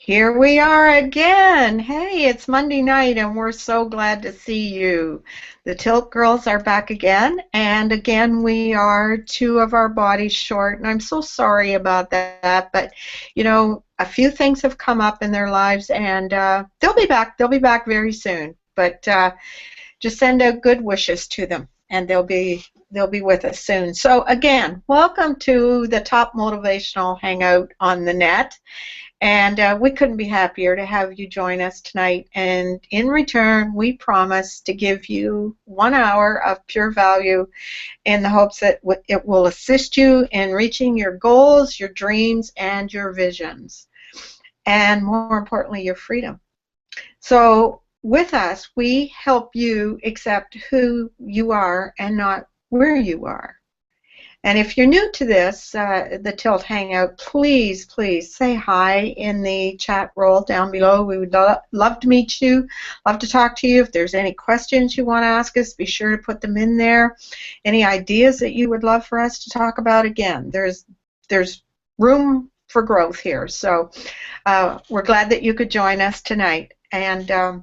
Here we are again. Hey, it's Monday night and we're so glad to see you. The Tilt Girls are back again, and again we are two of our bodies short, and I'm so sorry about that, but a few things have come up in their lives, and they'll be back. They'll be back very soon, but just send out good wishes to them, and they'll be with us soon. So again, welcome to the Top Motivational Hangout on the net. And we couldn't be happier to have you join us tonight. And in return, we promise to give you 1 hour of pure value in the hopes that it will assist you in reaching your goals, your dreams, and your visions. And more importantly, your freedom. So with us, we help you accept who you are and not where you are. And if you're new to this, the Tilt Hangout, please say hi in the chat roll down below. We would love to meet you, love to talk to you. If there's any questions you want to ask us, be sure to put them in there. Any ideas that you would love for us to talk about, again, there's room for growth here. So we're glad that you could join us tonight. And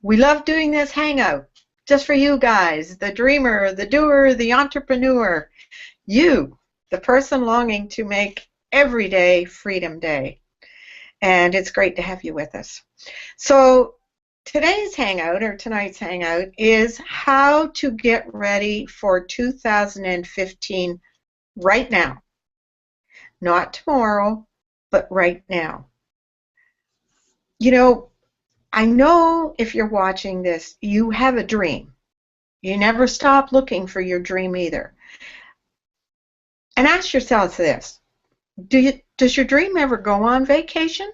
we love doing this Hangout just for you guys, the dreamer, the doer, the entrepreneur. You, the person longing to make every day Freedom Day. And it's great to have you with us. So today's Hangout, or tonight's Hangout, is how to get ready for 2015 right now. Not tomorrow, but right now. I know if you're watching this, you have a dream. You never stop looking for your dream either. And ask yourself this: does your dream ever go on vacation?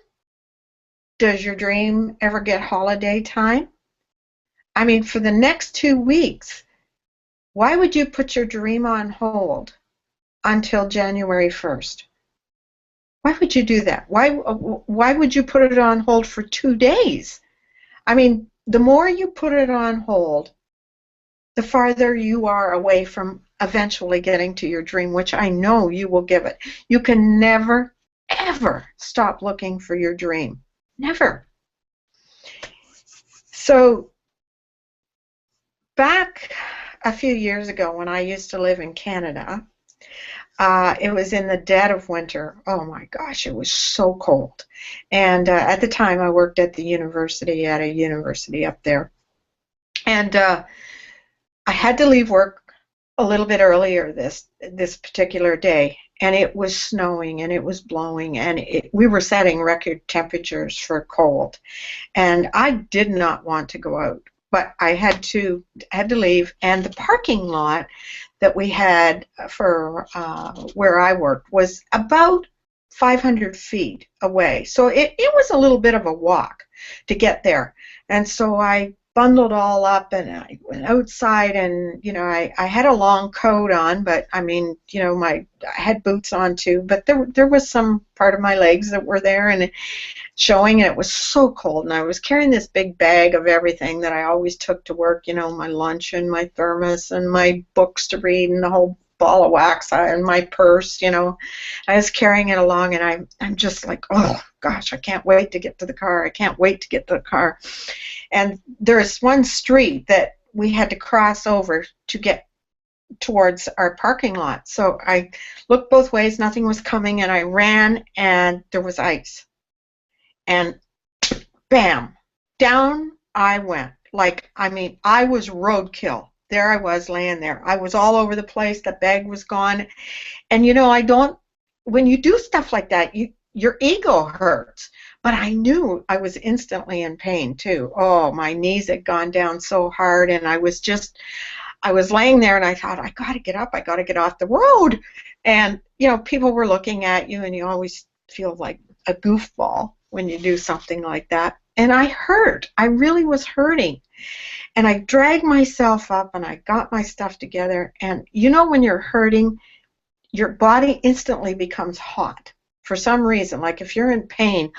Does your dream ever get holiday time? I mean, for the next 2 weeks, why would you put your dream on hold until January 1st? Why would you do that? Why would you put it on hold for 2 days? I mean, the more you put it on hold, the farther you are away from eventually getting to your dream, which I know you will give it. You can never, ever stop looking for your dream. Never. So back a few years ago when I used to live in Canada, it was in the dead of winter. Oh my gosh, it was so cold. And at the time I worked at a university up there. And I had to leave work a little bit earlier this particular day, and it was snowing and it was blowing, and we were setting record temperatures for cold, and I did not want to go out, but I had to leave. And the parking lot that we had for where I worked was about 500 feet away, so it was a little bit of a walk to get there. And so I bundled all up and I went outside, and I had a long coat on, but I mean, I had boots on too, but there was some part of my legs that were there and showing, and it was so cold, and I was carrying this big bag of everything that I always took to work, my lunch and my thermos and my books to read and the whole ball of wax and my purse. I was carrying it along, and I'm just like, oh gosh, I can't wait to get to the car. I can't wait to get to the car. And there's one street that we had to cross over to get towards our parking lot. So I looked both ways, nothing was coming, and I ran, and there was ice. And bam, down I went. I was roadkill. There I was laying there. I was all over the place. The bag was gone. And when you do stuff like that, your ego hurts. But I knew I was instantly in pain too. Oh, my knees had gone down so hard, and I was laying there, and I thought, I got to get up. I got to get off the road. And, people were looking at you, and you always feel like a goofball when you do something like that. And I hurt. I really was hurting. And I dragged myself up, and I got my stuff together. And when you're hurting, your body instantly becomes hot. For some reason, like if you're in pain,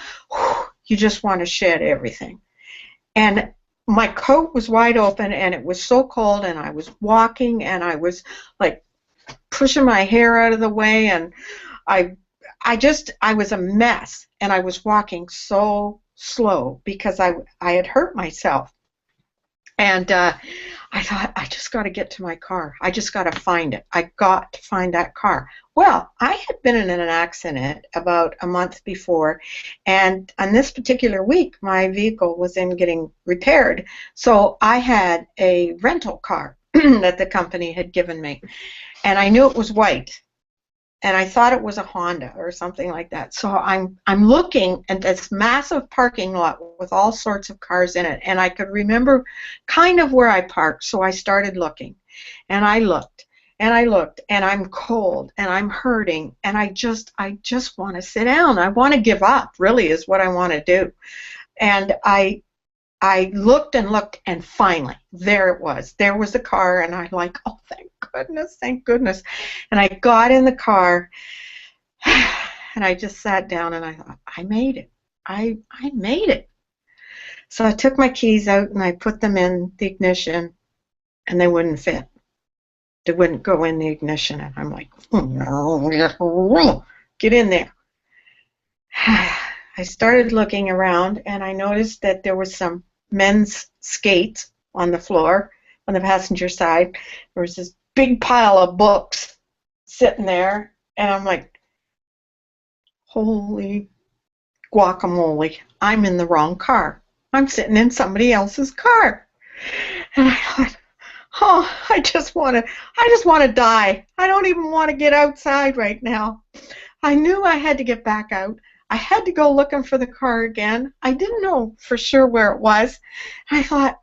you just want to shed everything. And my coat was wide open, and it was so cold, and I was walking, and I was like pushing my hair out of the way, and I I was a mess, and I was walking so slow because I had hurt myself. And I thought, I just got to get to my car. I just got to find it. I got to find that car. Well, I had been in an accident about a month before, and on this particular week, my vehicle was in getting repaired. So I had a rental car that the company had given me, and I knew it was white, and I thought it was a Honda or something like that. So I'm looking at this massive parking lot with all sorts of cars in it, and I could remember kind of where I parked. So I started looking, and I looked, and I looked, and I'm cold, and I'm hurting, and I just want to sit down. I want to give up, really, is what I want to do. And I looked and looked, and finally, there it was. There was the car, and I'm like, oh, thank goodness, thank goodness. And I got in the car, and I just sat down, and I thought, I made it. I made it. So I took my keys out, and I put them in the ignition, and they wouldn't fit. They wouldn't go in the ignition, and I'm like, get in there. I started looking around, and I noticed that there was some men's skates on the floor on the passenger side. There was this big pile of books sitting there, and I'm like, holy guacamole, I'm in the wrong car. I'm sitting in somebody else's car. And I thought, oh, I just want to die. I don't even want to get outside right now. I knew I had to get back out. I had to go looking for the car again. I didn't know for sure where it was. I thought,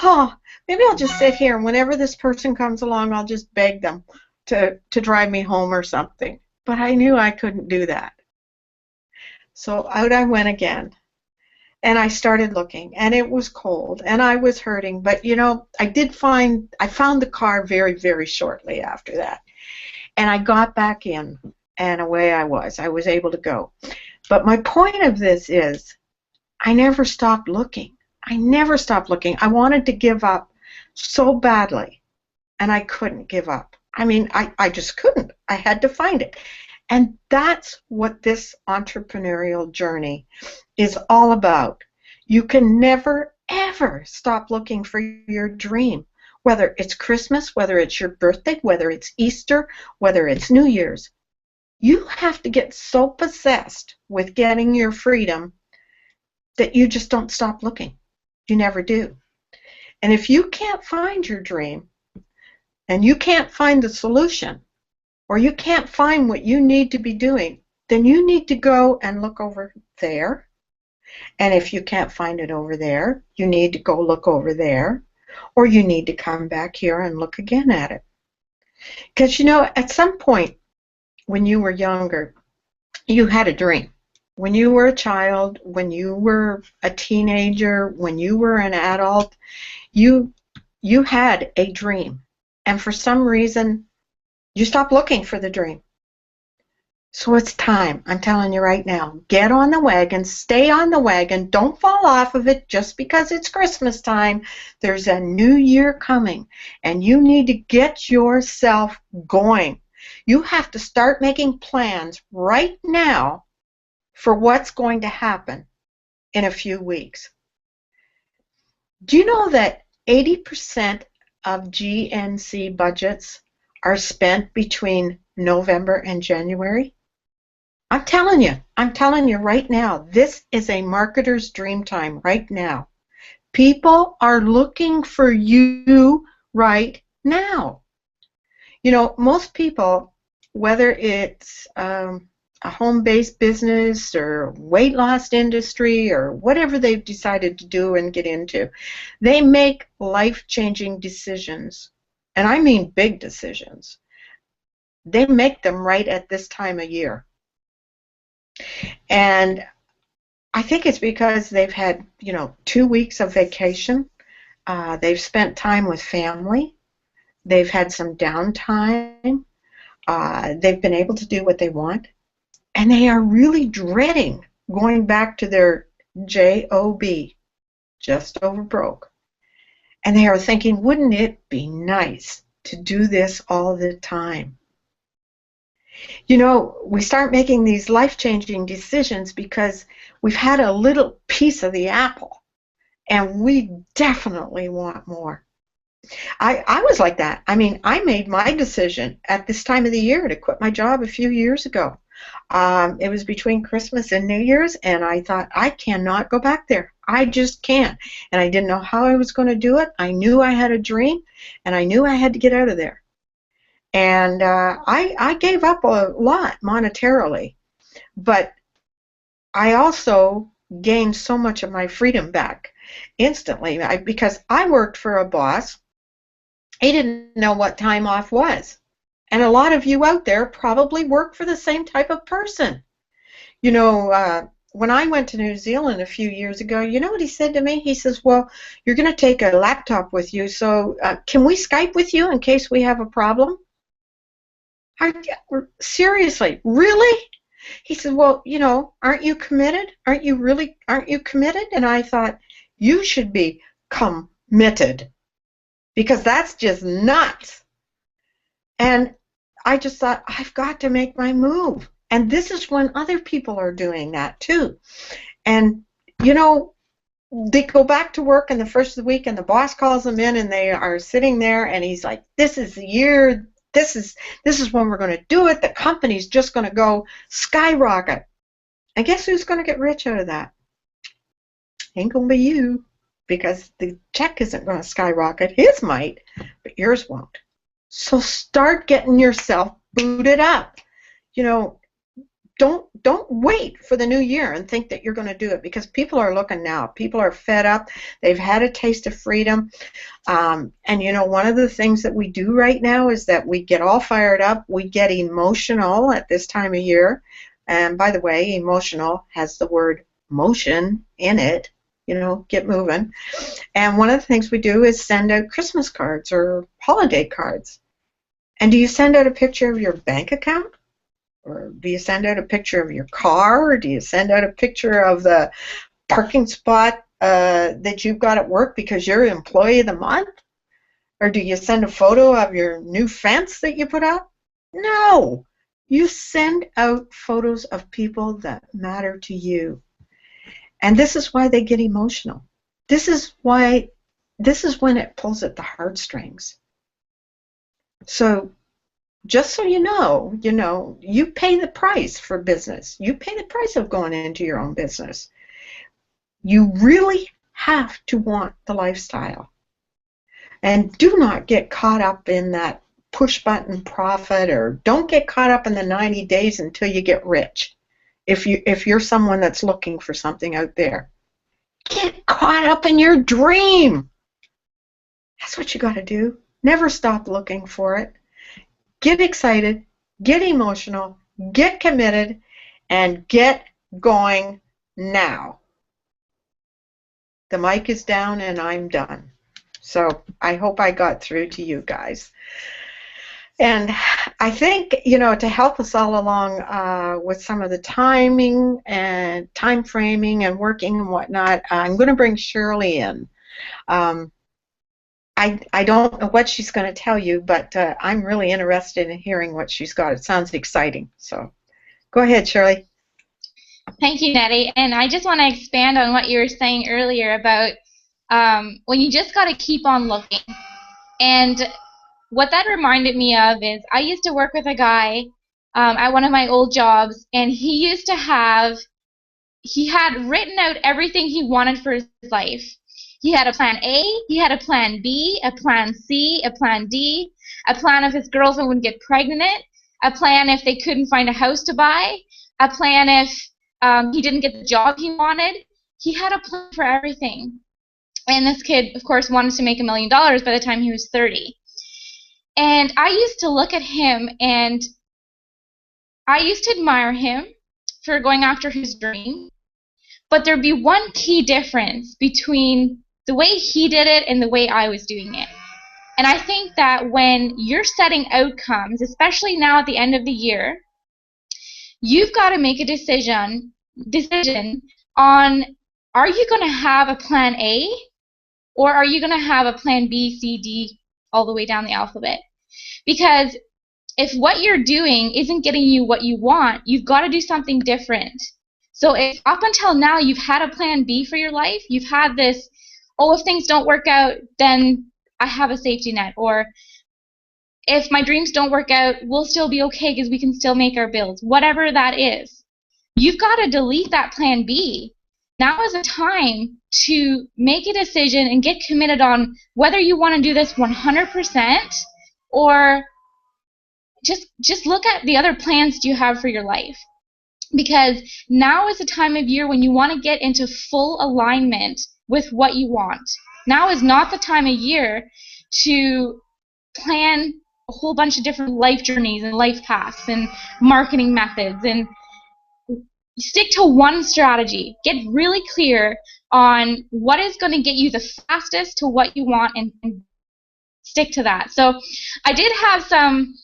oh, maybe I'll just sit here, and whenever this person comes along, I'll just beg them to drive me home or something. But I knew I couldn't do that. So out I went again, and I started looking, and it was cold, and I was hurting. But, you know, I found the car very, very shortly after that. And I got back in, and away I was. I was able to go. But my point of this is, I never stopped looking. I never stopped looking. I wanted to give up so badly, and I couldn't give up. I mean, I just couldn't. I had to find it. And that's what this entrepreneurial journey is all about. You can never, ever stop looking for your dream, whether it's Christmas, whether it's your birthday, whether it's Easter, whether it's New Year's. You have to get so possessed with getting your freedom that you just don't stop looking. You never do. And if you can't find your dream, and you can't find the solution, or you can't find what you need to be doing, then you need to go and look over there. And if you can't find it over there, you need to go look over there, or you need to come back here and look again at it. Because, you know, at some point when you were younger, you had a dream. When you were a child, when you were a teenager, when you were an adult, you had a dream. And for some reason, you stopped looking for the dream. So it's time. I'm telling you right now, get on the wagon, stay on the wagon, don't fall off of it just because it's Christmas time. There's a new year coming, and you need to get yourself going. You have to start making plans right now for what's going to happen in a few weeks. Do you know that 80% of GNC budgets are spent between November and January? I'm telling you right now, this is a marketer's dream time right now. People are looking for you right now. You know, most people, whether it's a home-based business or weight loss industry or whatever they've decided to do and get into, they make life-changing decisions, and I mean big decisions. They make them right at this time of year. And I think it's because they've had, 2 weeks of vacation. They've spent time with family. They've had some downtime. They've been able to do what they want. And they are really dreading going back to their job, just over broke. And they are thinking, wouldn't it be nice to do this all the time? You know, we start making these life-changing decisions because we've had a little piece of the apple, and we definitely want more. I was like that. I mean, I made my decision at this time of the year to quit my job a few years ago. It was between Christmas and New Year's, and I thought, I cannot go back there. I just can't. And I didn't know how I was going to do it. I knew I had a dream, and I knew I had to get out of there. And I gave up a lot monetarily, but I also gained so much of my freedom back instantly because I worked for a boss. He didn't know what time off was. And a lot of you out there probably work for the same type of person. You know, when I went to New Zealand a few years ago, you know what he said to me? He says, well, you're going to take a laptop with you, so can we Skype with you in case we have a problem? I, seriously, really? He said, well, you know, aren't you committed? Aren't you committed? And I thought, you should be committed, because that's just nuts. And I just thought, I've got to make my move. And this is when other people are doing that too. And, you know, they go back to work in the first of the week, and the boss calls them in, and they are sitting there, and he's like, this is the year, this is when we're going to do it. The company's just going to go skyrocket. And guess who's going to get rich out of that? Ain't going to be you, because the check isn't going to skyrocket. His might, but yours won't. So start getting yourself booted up. You know, don't wait for the new year and think that you're going to do it, because people are looking now. People are fed up. They've had a taste of freedom. And, you know, one of the things that we do right now is that we get all fired up. We get emotional at this time of year. And by the way, emotional has the word motion in it. You know, get moving. And one of the things we do is send out Christmas cards or holiday cards. And do you send out a picture of your bank account? Or do you send out a picture of your car? Or do you send out a picture of the parking spot that you've got at work because you're employee of the month? Or do you send a photo of your new fence that you put up? No. You send out photos of people that matter to you. And this is why they get emotional. This is when it pulls at the heartstrings. So just so you know, you pay the price for business. You pay the price of going into your own business. You really have to want the lifestyle. And do not get caught up in that push button profit, or don't get caught up in the 90 days until you get rich. If you're someone that's looking for something out there, get caught up in your dream. That's what you got to do. Never stop looking for it. Get excited, get emotional, get committed, and get going now. The mic is down and I'm done. So I hope I got through to you guys. And I think, you know, to help us all along with some of the timing and time framing and working and whatnot, I'm going to bring Shirley in. I don't know what she's going to tell you, but I'm really interested in hearing what she's got. It sounds exciting. So go ahead, Shirley. Thank you, Nettie. And I just want to expand on what you were saying earlier about when you just got to keep on looking. And what that reminded me of is I used to work with a guy at one of my old jobs, and he had written out everything he wanted for his life. He had a plan A, he had a plan B, a plan C, a plan D, a plan if his girlfriend would get pregnant, a plan if they couldn't find a house to buy, a plan if he didn't get the job he wanted. He had a plan for everything. And this kid, of course, wanted to make $1 million by the time he was 30. And I used to look at him, and I used to admire him for going after his dream. But there'd be one key difference between the way he did it and the way I was doing it. And I think that when you're setting outcomes, especially now at the end of the year, you've got to make a decision on, are you going to have a plan A, or are you going to have a plan B, C, D, all the way down the alphabet? Because if what you're doing isn't getting you what you want, you've got to do something different. So if up until now you've had a plan B for your life, you've had this, oh, if things don't work out, then I have a safety net, or if my dreams don't work out, we'll still be okay because we can still make our bills, whatever that is. You've got to delete that plan B. Now is a time to make a decision and get committed on whether you want to do this 100% or just look at the other plans you have for your life. Because now is the time of year when you want to get into full alignment with what you want. Now is not the time of year to plan a whole bunch of different life journeys and life paths and marketing methods, and stick to one strategy. Get really clear on what is going to get you the fastest to what you want, and stick to that. So I did have some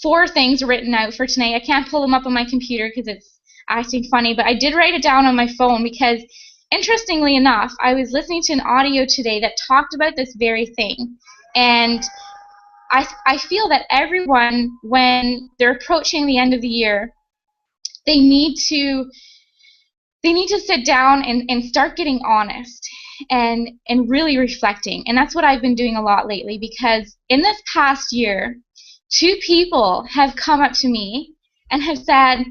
4 things written out for tonight. I can't pull them up on my computer because it's acting funny, but I did write it down on my phone because, interestingly enough, I was listening to an audio today that talked about this very thing. And I feel that everyone, when they're approaching the end of the year, they need to sit down and start getting honest and really reflecting. And that's what I've been doing a lot lately, because in this past year, 2 people have come up to me and have said,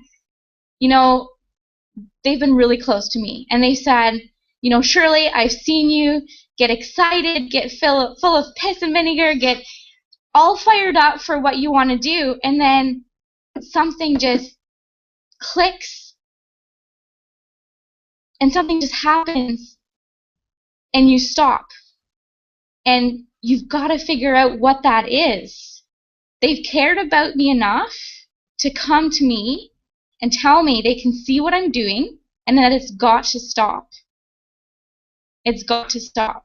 you know, they've been really close to me, and they said, you know, Shirley, I've seen you get excited, get full of piss and vinegar, get all fired up for what you want to do, and then something just clicks and something just happens and you stop, and you've got to figure out what that is. They've cared about me enough to come to me and tell me they can see what I'm doing and that it's got to stop. It's got to stop.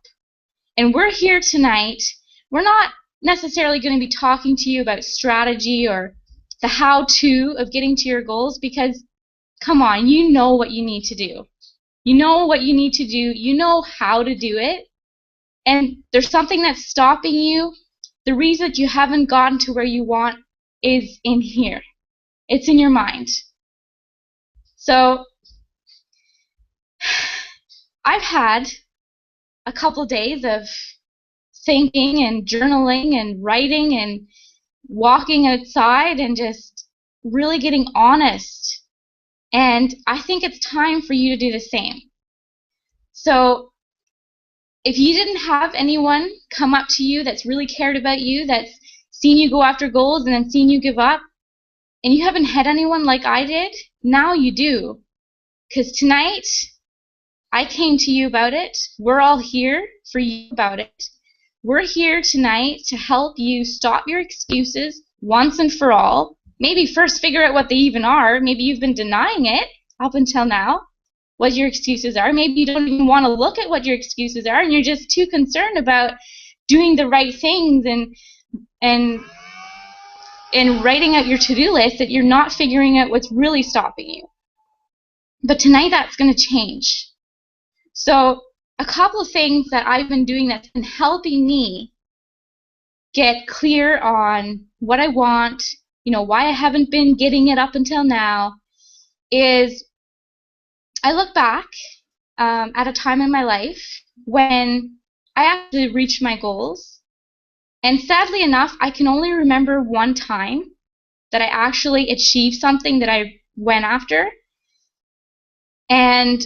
And we're here tonight. We're not necessarily going to be talking to you about strategy or the how-to of getting to your goals, because, come on, you know what you need to do. You know what you need to do. You know how to do it. And there's something that's stopping you. The reason that you haven't gotten to where you want is in here. It's in your mind. So I've had a couple days of thinking and journaling and writing and walking outside and just really getting honest. And I think it's time for you to do the same. So if you didn't have anyone come up to you that's really cared about you, that's seen you go after goals and then seen you give up, and you haven't had anyone like I did, now you do. Because tonight, I came to you about it. We're all here for you about it. We're here tonight to help you stop your excuses once and for all. Maybe first figure out what they even are. Maybe you've been denying it up until now, what your excuses are. Maybe you don't even want to look at what your excuses are, and you're just too concerned about doing the right things and writing out your to-do list that you're not figuring out what's really stopping you. But tonight that's going to change. So a couple of things that I've been doing that's been helping me get clear on what I want, you know, why I haven't been getting it up until now, is I look back at a time in my life when I actually reached my goals. And sadly enough, I can only remember one time that I actually achieved something that I went after. And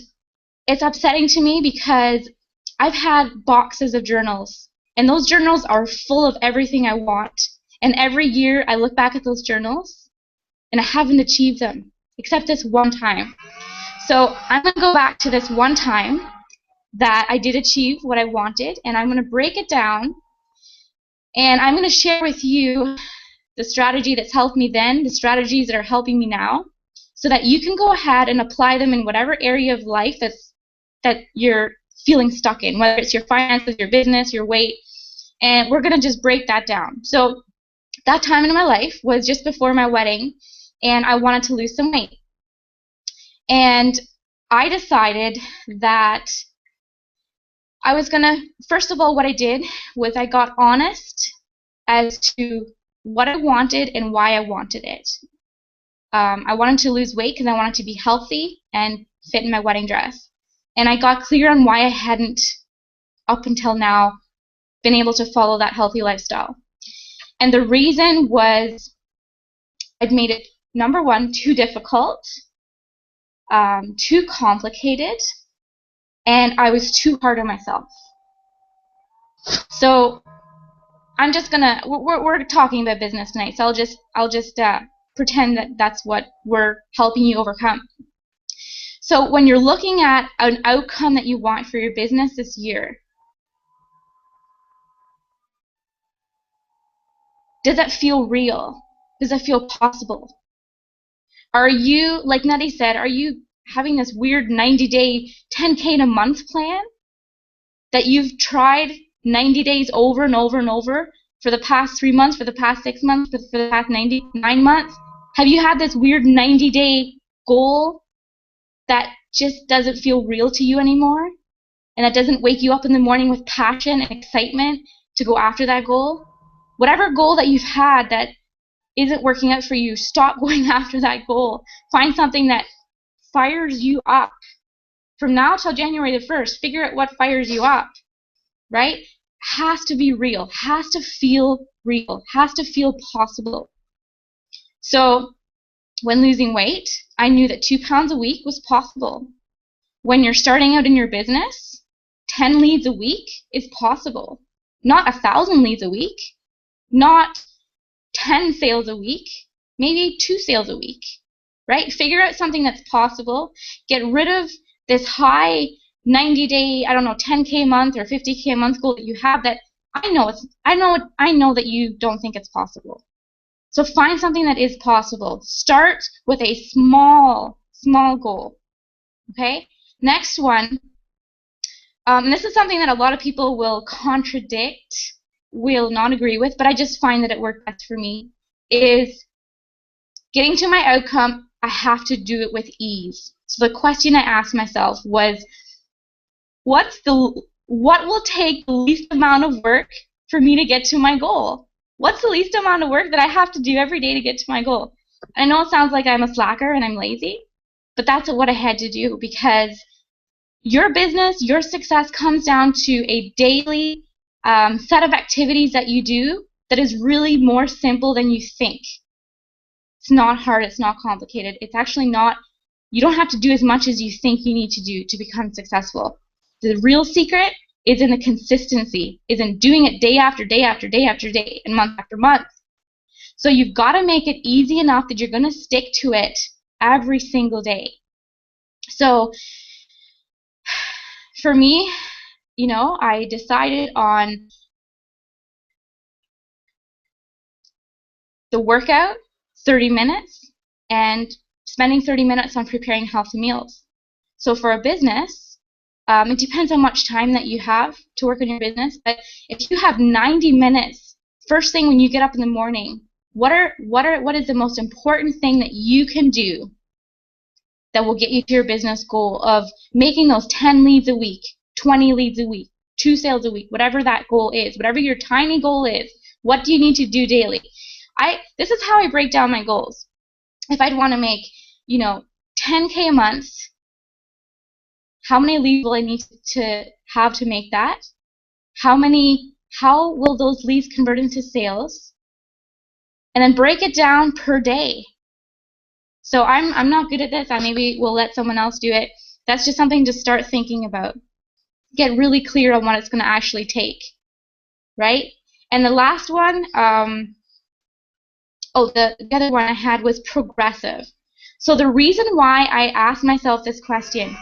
it's upsetting to me because I've had boxes of journals, and those journals are full of everything I want. And every year I look back at those journals and I haven't achieved them, except this one time. So I'm going to go back to this one time that I did achieve what I wanted, and I'm going to break it down, and I'm going to share with you the strategy that's helped me then, the strategies that are helping me now, so that you can go ahead and apply them in whatever area of life that you're feeling stuck in, whether it's your finances, your business, your weight, and we're going to just break that down. So that time in my life was just before my wedding, and I wanted to lose some weight. And I decided that I was going to, first of all, what I did was I got honest as to what I wanted and why I wanted it. I wanted to lose weight because I wanted to be healthy and fit in my wedding dress. And I got clear on why I hadn't, up until now, been able to follow that healthy lifestyle. And the reason was I'd made it, number one, too difficult, too complicated, and I was too hard on myself. So I'm just gonna, we're talking about business tonight, so I'll just pretend that that's what we're helping you overcome. So when you're looking at an outcome that you want for your business this year, does that feel real? Does it feel possible? Are you, like Nutty said, are you having this weird 90-day, 10K in a month plan that you've tried 90 days over and over and over for the past 3 months, for the past 6 months, for the past 9 months? Have you had this weird 90-day goal that just doesn't feel real to you anymore, and that doesn't wake you up in the morning with passion and excitement to go after that goal? Whatever goal that you've had that isn't working out for you, stop going after that goal. Find something that fires you up. From now till January the 1st, figure out what fires you up, right? Has to be real, has to feel real, has to feel possible. So when losing weight, I knew that 2 pounds a week was possible. When you're starting out in your business, 10 leads a week is possible. Not 1,000 leads a week, not 10 sales a week, maybe 2 sales a week, right? Figure out something that's possible. Get rid of this high 90-day, 10K a month or 50K a month goal that you have that I know that you don't think it's possible. So find something that is possible. Start with a small goal, okay? Next one, and this is something that a lot of people will contradict, will not agree with, but I just find that it worked best for me, is getting to my outcome, I have to do it with ease. So the question I asked myself was, what will take the least amount of work for me to get to my goal? What's the least amount of work that I have to do every day to get to my goal? I know it sounds like I'm a slacker and I'm lazy, but that's what I had to do, because your business, your success comes down to a daily set of activities that you do that is really more simple than you think. It's not hard, it's not complicated. It's actually not, you don't have to do as much as you think you need to do to become successful. The real secret is in the consistency, is in doing it day after day after day after day and month after month. So you've got to make it easy enough that you're going to stick to it every single day. So for me, I decided on the workout, 30 minutes, and spending 30 minutes on preparing healthy meals. So for a business, it depends on how much time that you have to work on your business, but if you have 90 minutes, first thing when you get up in the morning, what is the most important thing that you can do that will get you to your business goal of making those 10 leads a week, 20 leads a week, 2 sales a week, whatever that goal is, whatever your tiny goal is, what do you need to do daily? This is how I break down my goals. If I'd want to make, 10K a month, how many leads will I need to have to make that? How will those leads convert into sales? And then break it down per day. So I'm not good at this. I maybe will let someone else do it. That's just something to start thinking about. Get really clear on what it's going to actually take, right? And the last one, the other one I had was progressive. So the reason why I asked myself this question,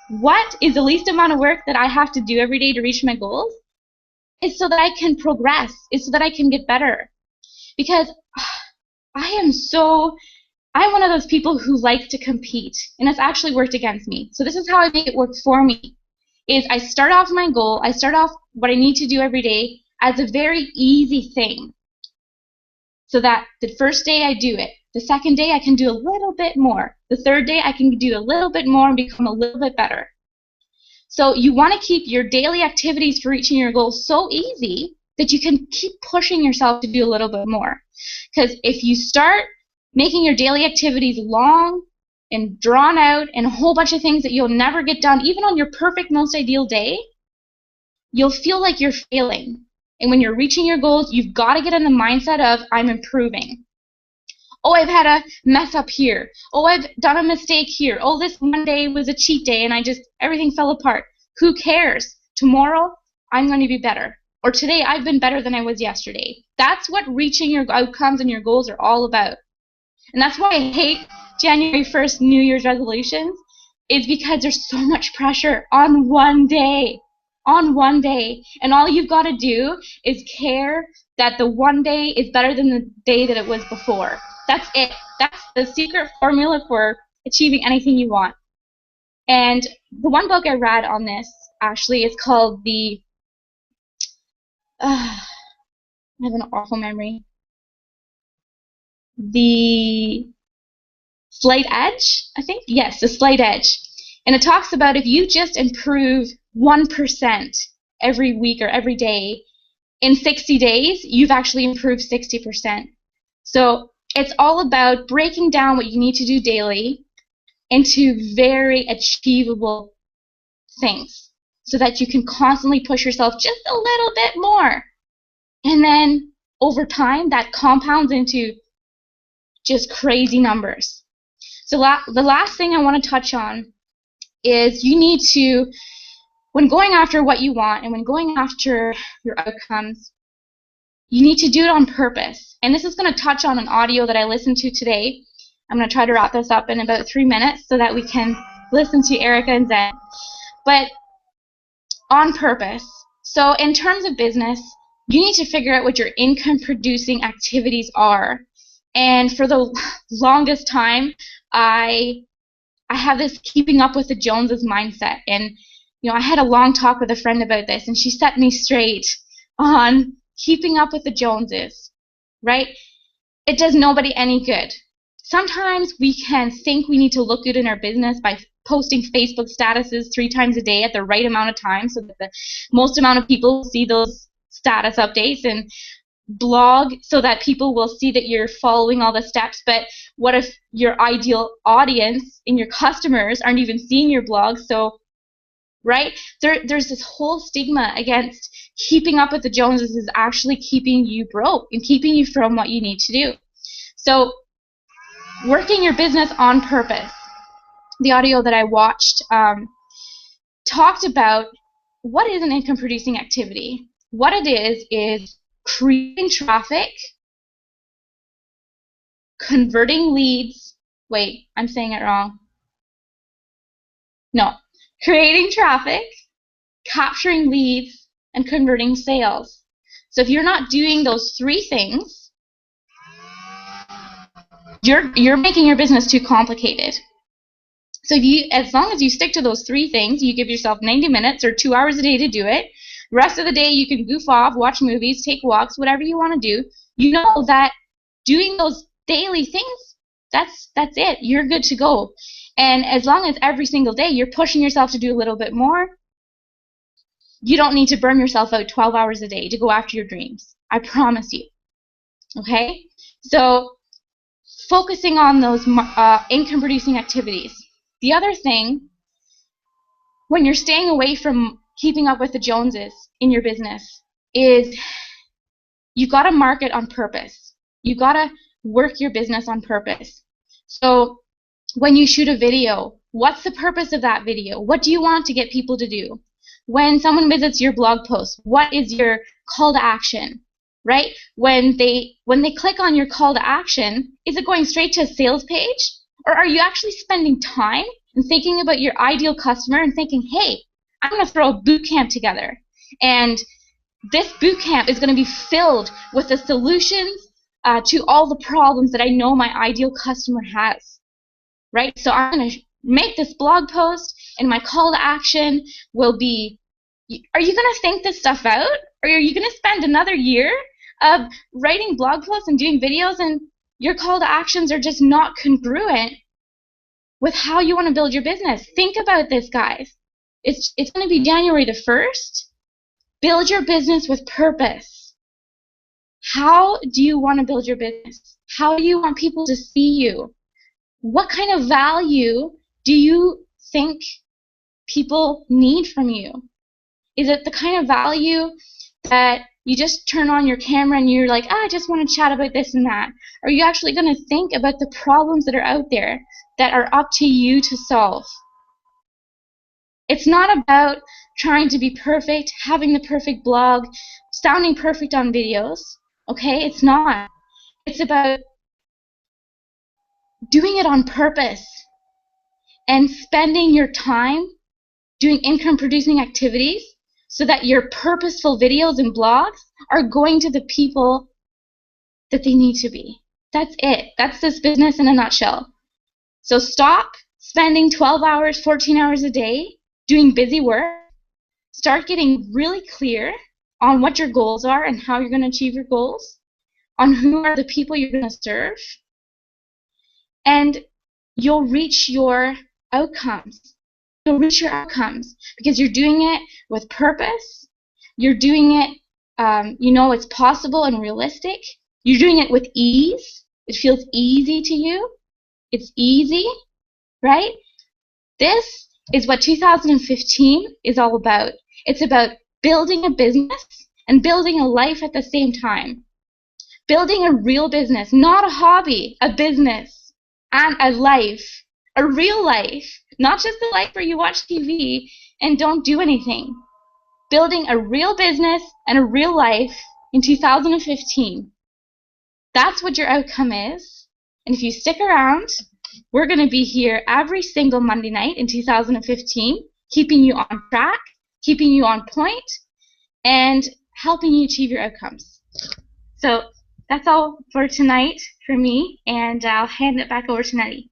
what is the least amount of work that I have to do every day to reach my goals, is so that I can progress, is so that I can get better. Because I'm one of those people who likes to compete, and it's actually worked against me. So this is how I make it work for me, is I start off my goal, I start off what I need to do every day as a very easy thing. So that the first day I do it, the second day I can do a little bit more, the third day I can do a little bit more and become a little bit better. So you want to keep your daily activities for reaching your goals so easy that you can keep pushing yourself to do a little bit more. Because if you start making your daily activities long and drawn out and a whole bunch of things that you'll never get done, even on your perfect, most ideal day, you'll feel like you're failing. And when you're reaching your goals, you've got to get in the mindset of, I'm improving. Oh, I've had a mess up here. Oh, I've done a mistake here. Oh, this Monday was a cheat day and everything fell apart. Who cares? Tomorrow, I'm going to be better. Or today, I've been better than I was yesterday. That's what reaching your outcomes and your goals are all about. And that's why I hate January 1st New Year's resolutions, is because there's so much pressure on one day. On one day. And all you've got to do is care that the one day is better than the day that it was before. That's it. That's the secret formula for achieving anything you want. And the one book I read on this, actually, is called I have an awful memory. The Slight Edge, I think? Yes, The Slight Edge. And it talks about if you just improve 1% every week or every day, in 60 days, you've actually improved 60%. So it's all about breaking down what you need to do daily into very achievable things so that you can constantly push yourself just a little bit more. And then over time, that compounds into just crazy numbers. So the last thing I want to touch on is you need to, when going after what you want and when going after your outcomes, you need to do it on purpose. And this is going to touch on an audio that I listened to today. I'm going to try to wrap this up in about 3 minutes so that we can listen to Erica and Zen. But on purpose. So in terms of business, you need to figure out what your income-producing activities are. And for the longest time, I have this keeping up with the Joneses mindset. And I had a long talk with a friend about this, and she set me straight on keeping up with the Joneses, right? It does nobody any good. Sometimes we can think we need to look good in our business by posting Facebook statuses 3 times a day at the right amount of time so that the most amount of people see those status updates, and blog so that people will see that you're following all the steps. But what if your ideal audience and your customers aren't even seeing your blog? So, right? There's this whole stigma against keeping up with the Joneses is actually keeping you broke and keeping you from what you need to do. So, working your business on purpose. The audio that I watched talked about what is an income-producing activity. What it is creating traffic, converting leads. Wait, I'm saying it wrong. No. Creating traffic, capturing leads, and converting sales. So if you're not doing those 3 things, you're making your business too complicated. So as long as you stick to those 3 things, you give yourself 90 minutes or 2 hours a day to do it. The rest of the day you can goof off, watch movies, take walks, whatever you want to do. You know that doing those daily things, that's it. You're good to go. And as long as every single day you're pushing yourself to do a little bit more, you don't need to burn yourself out 12 hours a day to go after your dreams. I promise you. Okay? So focusing on those income-producing activities. The other thing, when you're staying away from keeping up with the Joneses in your business, is you got to market on purpose. You got to work your business on purpose. So when you shoot a video, what's the purpose of that video? What do you want to get people to do? When someone visits your blog post, what is your call to action? Right? When they click on your call to action, is it going straight to a sales page? Or are you actually spending time and thinking about your ideal customer and thinking, hey, I'm going to throw a boot camp together, and this boot camp is going to be filled with the solutions to all the problems that I know my ideal customer has, right? So I'm going to make this blog post, and my call to action will be, are you going to think this stuff out? Or are you going to spend another year of writing blog posts and doing videos, and your call to actions are just not congruent with how you want to build your business? Think about this, guys. It's going to be January the 1st. Build your business with purpose. How do you want to build your business? How do you want people to see you? What kind of value do you think people need from you? Is it the kind of value that you just turn on your camera and you're like, I just want to chat about this and that? Or are you actually going to think about the problems that are out there that are up to you to solve? It's not about trying to be perfect, having the perfect blog, sounding perfect on videos, okay? It's not. It's about doing it on purpose and spending your time doing income producing activities so that your purposeful videos and blogs are going to the people that they need to be. That's it. That's this business in a nutshell. So stop spending 12 hours, 14 hours a day doing busy work. Start getting really clear on what your goals are and how you're going to achieve your goals, on who are the people you're going to serve, and you'll reach your outcomes. You'll reach your outcomes because you're doing it with purpose. You're doing it, you know it's possible and realistic. You're doing it with ease. It feels easy to you. It's easy, right? This is what 2015 is all about. It's about building a business and building a life at the same time. Building a real business, not a hobby, a business, and a life, a real life, not just the life where you watch TV and don't do anything. Building a real business and a real life in 2015. That's what your outcome is. And if you stick around, we're going to be here every single Monday night in 2015, keeping you on track, keeping you on point, and helping you achieve your outcomes. So that's all for tonight for me, and I'll hand it back over to Nettie.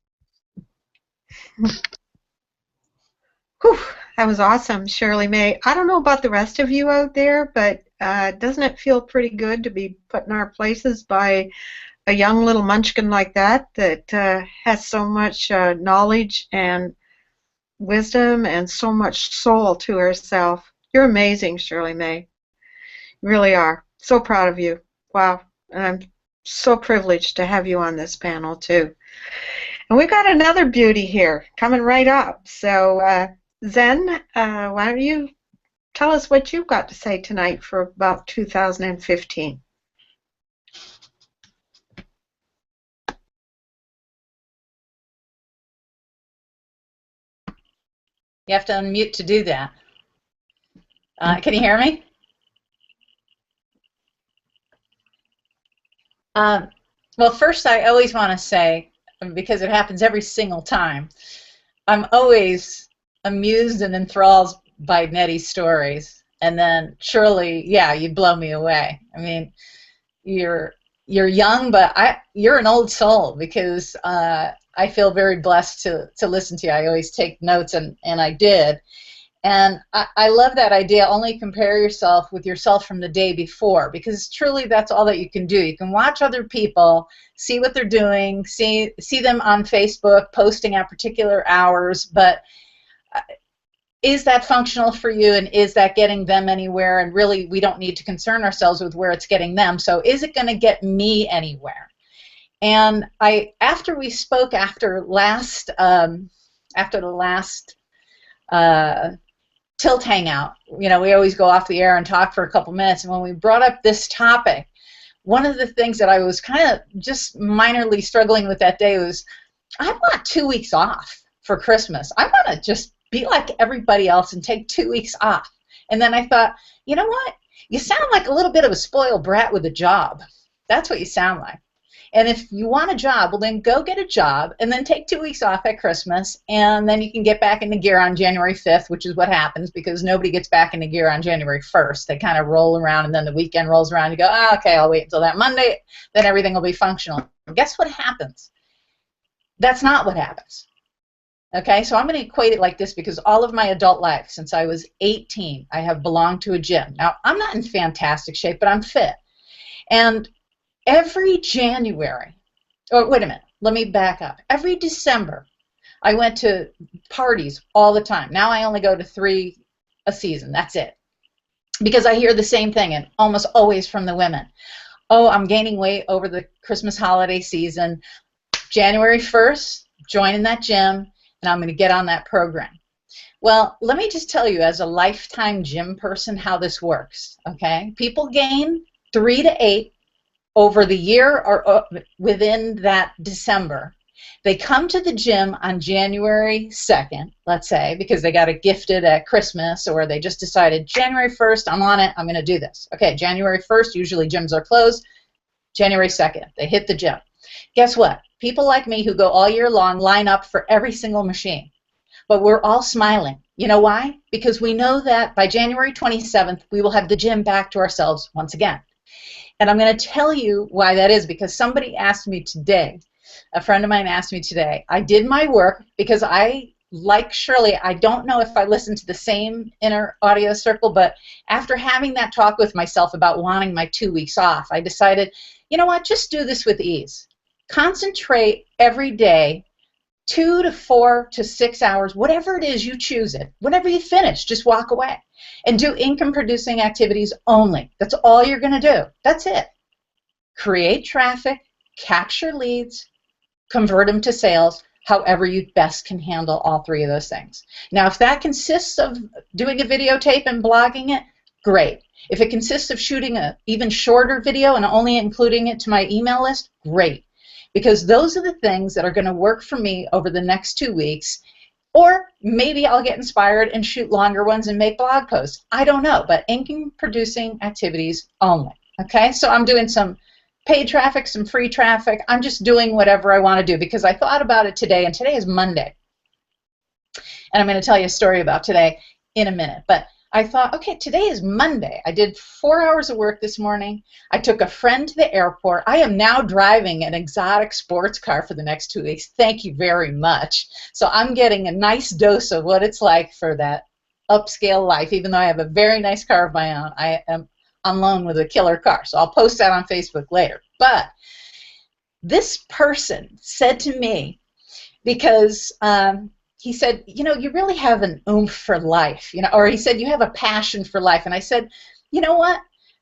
Whew, that was awesome, Shirley May. I don't know about the rest of you out there, but doesn't it feel pretty good to be put in our places by a young little munchkin like that has so much knowledge and wisdom and so much soul to herself? You're amazing, Shirley May. You really are. So proud of you. Wow. And I'm so privileged to have you on this panel, too. And we've got another beauty here coming right up. So, Zen, why don't you tell us what you've got to say tonight for about 2015? You have to unmute to do that. Can you hear me? Well, first, I always want to say, because it happens every single time, I'm always amused and enthralled by Nettie's stories. And then, Shirley, yeah, you blow me away. I mean, you're young, but you're an old soul, because I feel very blessed to listen to you. I always take notes, and I did. And I love that idea. Only compare yourself with yourself from the day before, because truly that's all that you can do. You can watch other people, see what they're doing, see them on Facebook posting at particular hours, but is that functional for you, and is that getting them anywhere? And really, we don't need to concern ourselves with where it's getting them. So is it going to get me anywhere? And after we spoke after the last Tilt Hangout, you know, we always go off the air and talk for a couple minutes, and when we brought up this topic, one of the things that I was kind of just minorly struggling with that day was, I want 2 weeks off for Christmas. I want to just be like everybody else and take 2 weeks off. And then I thought, you know what? You sound like a little bit of a spoiled brat with a job. That's what you sound like. And if you want a job, well, then go get a job and then take 2 weeks off at Christmas, and then you can get back into gear on January 5th, which is what happens, because nobody gets back into gear on January 1st. They kind of roll around, and then the weekend rolls around. You go, oh, okay, I'll wait until that Monday, then everything will be functional. And guess what happens? That's not what happens. Okay, so I'm going to equate it like this, because all of my adult life, since I was 18, I have belonged to a gym. Now, I'm not in fantastic shape, but I'm fit. And every January, oh, wait a minute, let me back up. Every December, I went to parties all the time. Now I only go to 3 a season. That's it. Because I hear the same thing, and almost always from the women. Oh, I'm gaining weight over the Christmas holiday season. January 1st, joining that gym, and I'm going to get on that program. Well, let me just tell you, as a lifetime gym person, how this works, okay? People gain 3 to 8 over the year or within that December. They come to the gym on January 2nd, let's say, because they got it gifted at Christmas, or they just decided January 1st, I'm on it, I'm going to do this. Okay, January 1st, usually gyms are closed. January 2nd, they hit the gym. Guess what? People like me who go all year long line up for every single machine. But we're all smiling. You know why? Because we know that by January 27th, we will have the gym back to ourselves once again. And I'm going to tell you why that is, because somebody asked me today, a friend of mine asked me today, I did my work because I, like Shirley, I don't know if I listened to the same inner audio circle, but after having that talk with myself about wanting my 2 weeks off, I decided, you know what, just do this with ease. Concentrate every day 2 to 4 to 6 hours, whatever it is, you choose it. Whenever you finish, just walk away and do income-producing activities only. That's all you're going to do. That's it. Create traffic, capture leads, convert them to sales, however you best can handle all 3 of those things. Now, if that consists of doing a videotape and blogging it, great. If it consists of shooting an even shorter video and only including it to my email list, great. Because those are the things that are going to work for me over the next 2 weeks. Or maybe I'll get inspired and shoot longer ones and make blog posts. I don't know, but income-producing activities only. Okay, so I'm doing some paid traffic, some free traffic. I'm just doing whatever I want to do because I thought about it today, and today is Monday. And I'm going to tell you a story about today in a minute. But I thought, okay, today is Monday. I did 4 hours of work this morning. I took a friend to the airport. I am now driving an exotic sports car for the next 2 weeks. Thank you very much. So I'm getting a nice dose of what it's like for that upscale life, even though I have a very nice car of my own. I am on loan with a killer car. So I'll post that on Facebook later. But this person said to me, because he said, you know, you really have an oomph for life, you know, or he said, you have a passion for life. And I said, you know what?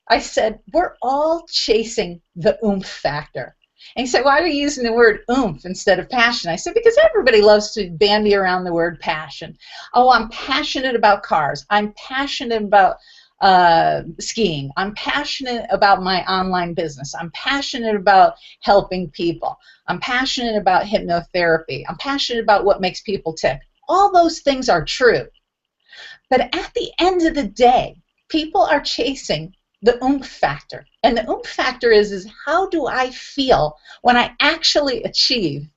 I said, we're all chasing the oomph factor. And he said, why are you using the word oomph instead of passion? I said, because everybody loves to bandy around the word passion. Oh, I'm passionate about cars. I'm passionate about skiing. I'm passionate about my online business. I'm passionate about helping people. I'm passionate about hypnotherapy. I'm passionate about what makes people tick. All those things are true. But at the end of the day, people are chasing the oomph factor. And the oomph factor is how do I feel when I actually achieve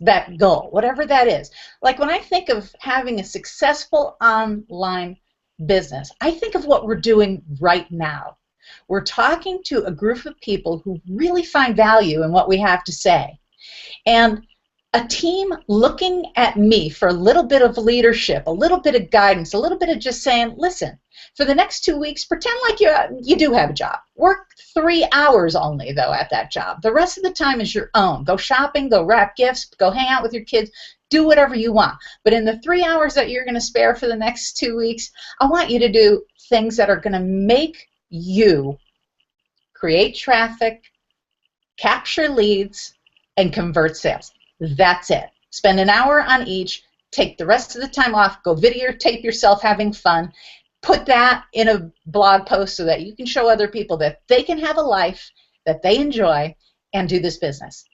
that goal, whatever that is. Like when I think of having a successful online business, I think of what we're doing right now. We're talking to a group of people who really find value in what we have to say. And a team looking at me for a little bit of leadership, a little bit of guidance, a little bit of just saying, listen, for the next 2 weeks, pretend like you do have a job. Work 3 hours only, though, at that job. The rest of the time is your own. Go shopping, go wrap gifts, go hang out with your kids, do whatever you want. But in the 3 hours that you're going to spare for the next 2 weeks, I want you to do things that are going to make you create traffic, capture leads, and convert sales. That's it. Spend an hour on each. Take the rest of the time off. Go videotape yourself having fun. Put that in a blog post so that you can show other people that they can have a life that they enjoy and do this business.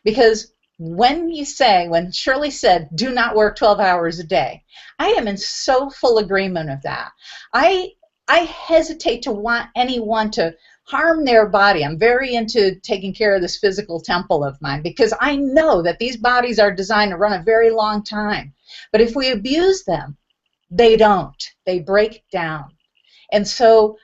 Because when Shirley said, do not work 12 hours a day, I am in so full agreement with that. I hesitate to want anyone to harm their body. I'm very into taking care of this physical temple of mine because I know that these bodies are designed to run a very long time. But if we abuse them, they don't. They break down. And so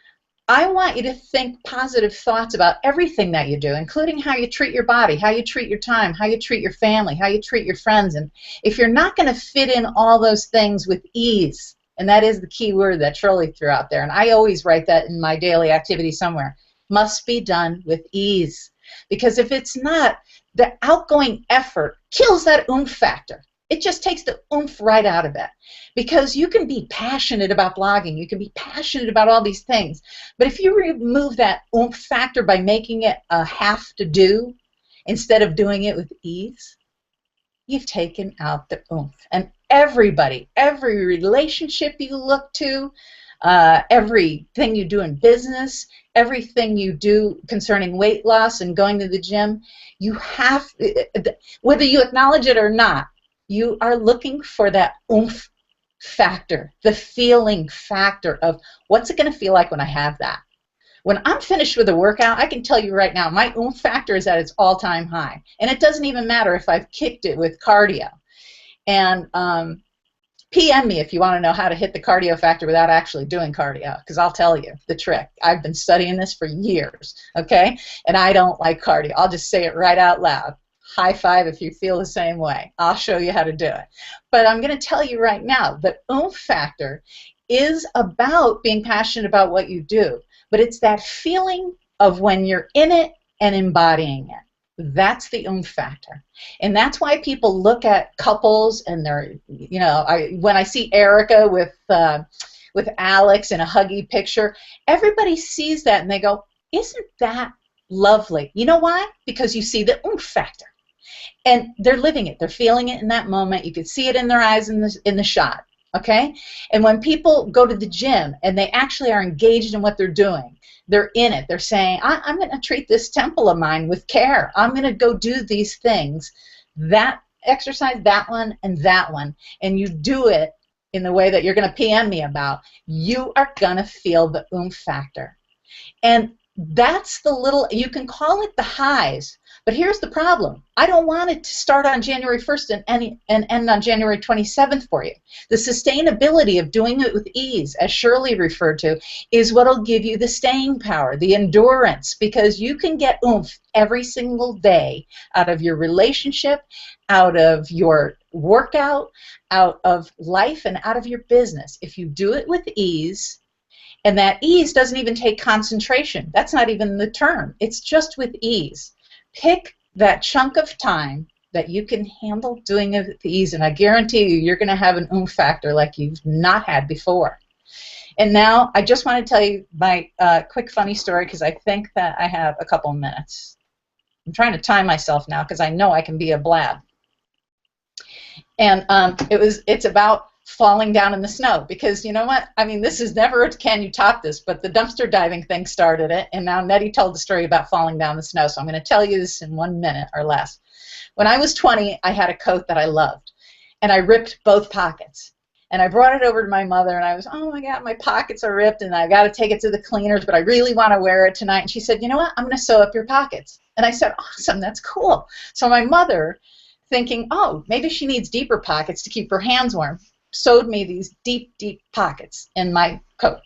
I want you to think positive thoughts about everything that you do, including how you treat your body, how you treat your time, how you treat your family, how you treat your friends. And if you're not going to fit in all those things with ease, and that is the key word that Shirley threw out there, and I always write that in my daily activity somewhere, must be done with ease. Because if it's not, the outgoing effort kills that oomph factor. It just takes the oomph right out of it. Because you can be passionate about blogging, you can be passionate about all these things, but if you remove that oomph factor by making it a have to do instead of doing it with ease, you've taken out the oomph. And everybody, every relationship you look to, everything you do in business, everything you do concerning weight loss and going to the gym, you have, whether you acknowledge it or not, you are looking for that oomph factor, the feeling factor of what's it going to feel like when I have that. When I'm finished with a workout, I can tell you right now, my oomph factor is at its all-time high. And it doesn't even matter if I've kicked it with cardio. And PM me if you want to know how to hit the cardio factor without actually doing cardio, because I'll tell you the trick. I've been studying this for years, okay? And I don't like cardio. I'll just say it right out loud. High five if you feel the same way. I'll show you how to do it. But I'm going to tell you right now, the oomph factor is about being passionate about what you do. But it's that feeling of when you're in it and embodying it. That's the oomph factor. And that's why people look at couples and they're, you know, when I see Erica with Alex in a huggy picture, everybody sees that and they go, isn't that lovely? You know why? Because you see the oomph factor. And they're living it. They're feeling it in that moment. You can see it in their eyes in the shot. Okay? And when people go to the gym and they actually are engaged in what they're doing, they're in it. They're saying, I'm going to treat this temple of mine with care. I'm going to go do these things, that exercise, that one, and you do it in the way that you're going to PM me about, you are going to feel the oomph factor. And that's the little, you can call it the highs, but here's the problem. I don't want it to start on January 1st and end on January 27th for you. The sustainability of doing it with ease, as Shirley referred to, is what will give you the staying power, the endurance, because you can get oomph every single day out of your relationship, out of your workout, out of life, and out of your business. If you do it with ease, and that ease doesn't even take concentration. That's not even the term. It's just with ease. Pick that chunk of time that you can handle doing it with ease, and I guarantee you, you're going to have an oomph factor like you've not had before. And now, I just want to tell you my quick funny story because I think that I have a couple minutes. I'm trying to time myself now because I know I can be a blab. And it's about falling down in the snow, because you know what? I mean, this is never a can you top this, but the dumpster diving thing started it, and now Nettie told the story about falling down the snow, so I'm going to tell you this in 1 minute or less. When I was 20, I had a coat that I loved, and I ripped both pockets. And I brought it over to my mother, and I was, oh my God, my pockets are ripped, and I got to take it to the cleaners, but I really want to wear it tonight. And she said, you know what? I'm going to sew up your pockets. And I said, awesome, that's cool. So my mother, thinking, oh, maybe she needs deeper pockets to keep her hands warm, sewed me these deep, deep pockets in my coat.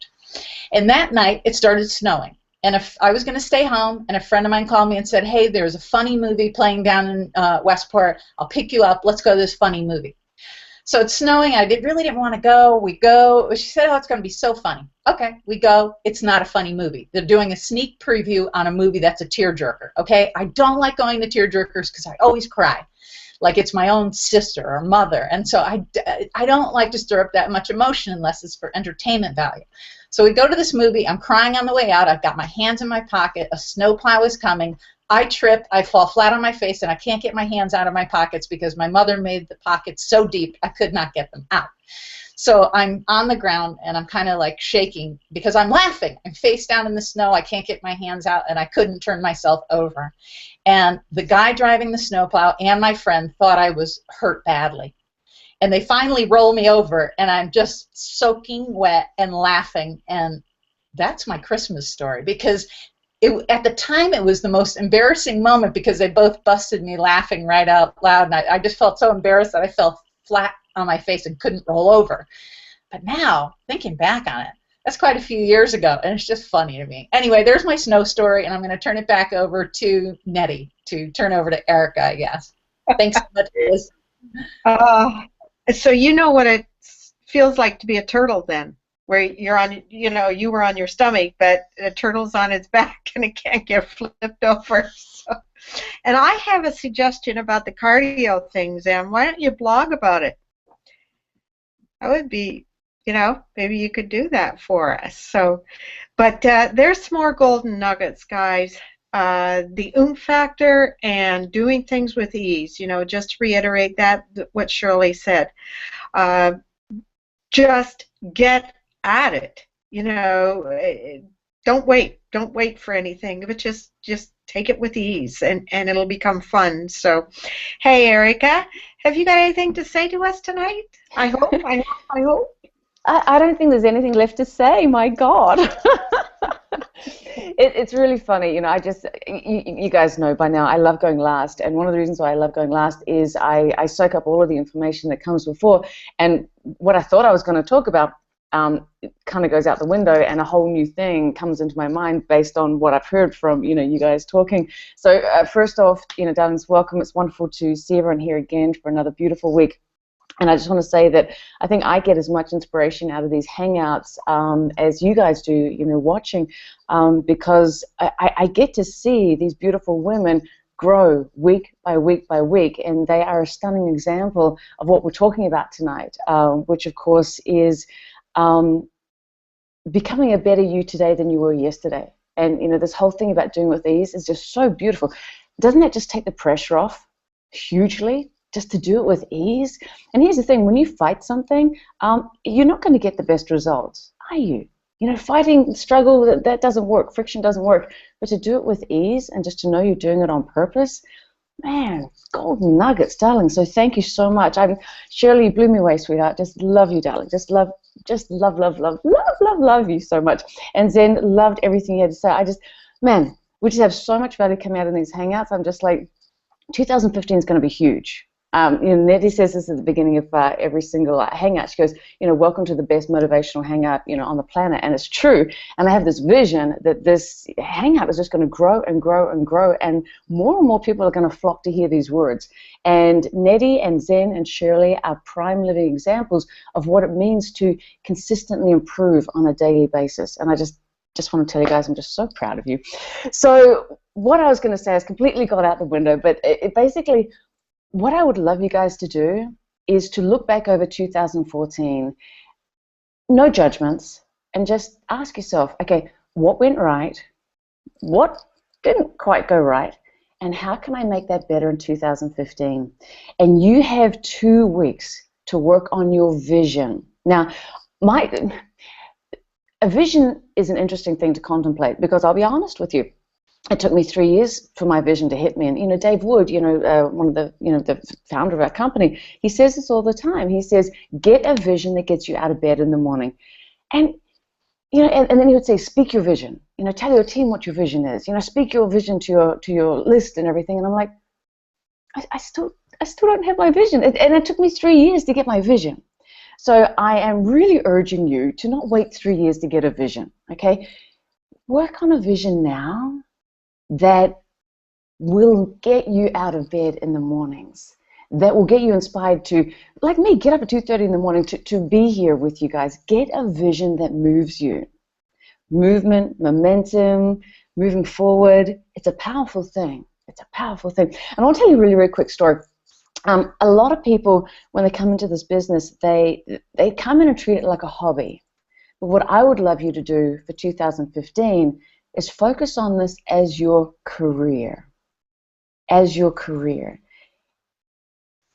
And that night, it started snowing. And if I was going to stay home, and a friend of mine called me and said, hey, there's a funny movie playing down in Westport. I'll pick you up. Let's go to this funny movie. So it's snowing. I really didn't want to go. We go. She said, oh, it's going to be so funny. Okay, we go. It's not a funny movie. They're doing a sneak preview on a movie that's a tearjerker. Okay, I don't like going to tearjerkers because I always cry, like it's my own sister or mother. And so I don't like to stir up that much emotion unless it's for entertainment value. So we go to this movie. I'm crying on the way out. I've got my hands in my pocket. A snowplow is coming. I trip. I fall flat on my face, and I can't get my hands out of my pockets because my mother made the pockets so deep I could not get them out. So I'm on the ground, and I'm kind of like shaking because I'm laughing. I'm face down in the snow. I can't get my hands out, and I couldn't turn myself over. And the guy driving the snowplow and my friend thought I was hurt badly. And they finally roll me over, and I'm just soaking wet and laughing. And that's my Christmas story, because at the time it was the most embarrassing moment because they both busted me laughing right out loud. And I just felt so embarrassed that I fell flat on my face and couldn't roll over. But now, thinking back on it, that's quite a few years ago, and it's just funny to me. Anyway, there's my snow story, and I'm going to turn it back over to Nettie to turn over to Erica, I guess. Thanks so much for listening. So you know what it feels like to be a turtle then. where you're on, you were on your stomach, but the turtle's on its back and it can't get flipped over. So, and I have a suggestion about the cardio thing, Zam. Why don't you blog about it? That would be, maybe you could do that for us. So, but there's some more golden nuggets, guys. The oomph factor and doing things with ease. Just to reiterate what Shirley said. Just get at it. Don't wait. Don't wait for anything, but just take it with ease, and it'll become fun. So, hey, Erica, have you got anything to say to us tonight? I hope. I hope. I don't think there's anything left to say. My God. It's really funny. You guys know by now I love going last, and one of the reasons why I love going last is I soak up all of the information that comes before, and what I thought I was going to talk about kind of goes out the window, and a whole new thing comes into my mind based on what I've heard from you guys talking. So first off, darlings, welcome. It's wonderful to see everyone here again for another beautiful week. And I just want to say that I think I get as much inspiration out of these hangouts as you guys do, watching, because I get to see these beautiful women grow week by week by week, and they are a stunning example of what we're talking about tonight, which of course is becoming a better you today than you were yesterday. And this whole thing about doing with ease is just so beautiful. Doesn't that just take the pressure off hugely? Just to do it with ease. And here's the thing, when you fight something, you're not going to get the best results, are you? Fighting, struggle, that doesn't work. Friction doesn't work. But to do it with ease and just to know you're doing it on purpose, man, golden nuggets, darling. So thank you so much. Shirley, you blew me away, sweetheart. Just love you, darling. Just love you so much. And Zen, loved everything you had to say. Man, we just have so much value coming out in these hangouts. I'm just like, 2015 is going to be huge. Nettie says this at the beginning of every single hangout. She goes, welcome to the best motivational hangout, on the planet. And it's true. And I have this vision that this hangout is just going to grow and grow and grow. And more people are going to flock to hear these words. And Nettie and Zen and Shirley are prime living examples of what it means to consistently improve on a daily basis. And I just want to tell you guys, I'm just so proud of you. So what I was going to say has completely got out the window, but it basically, what I would love you guys to do is to look back over 2014, no judgments, and just ask yourself, okay, what went right, what didn't quite go right, and how can I make that better in 2015? And you have 2 weeks to work on your vision. Now, a vision is an interesting thing to contemplate, because I'll be honest with you, it took me 3 years for my vision to hit me. And Dave Wood, one of the founder of our company, he says this all the time. He says, get a vision that gets you out of bed in the morning. And and then he would say, speak your vision. Tell your team what your vision is. Speak your vision to your list and everything. And I'm like, I still don't have my vision. And it took me 3 years to get my vision. So I am really urging you to not wait 3 years to get a vision. Okay, work on a vision now that will get you out of bed in the mornings, that will get you inspired to, like me, get up at 2:30 in the morning to be here with you guys. Get a vision that moves you. Movement, momentum, moving forward, it's a powerful thing. It's a powerful thing. And I'll tell you a really, really quick story. A lot of people, when they come into this business, they come in and treat it like a hobby. But what I would love you to do for 2015 is focus on this as your career. As your career.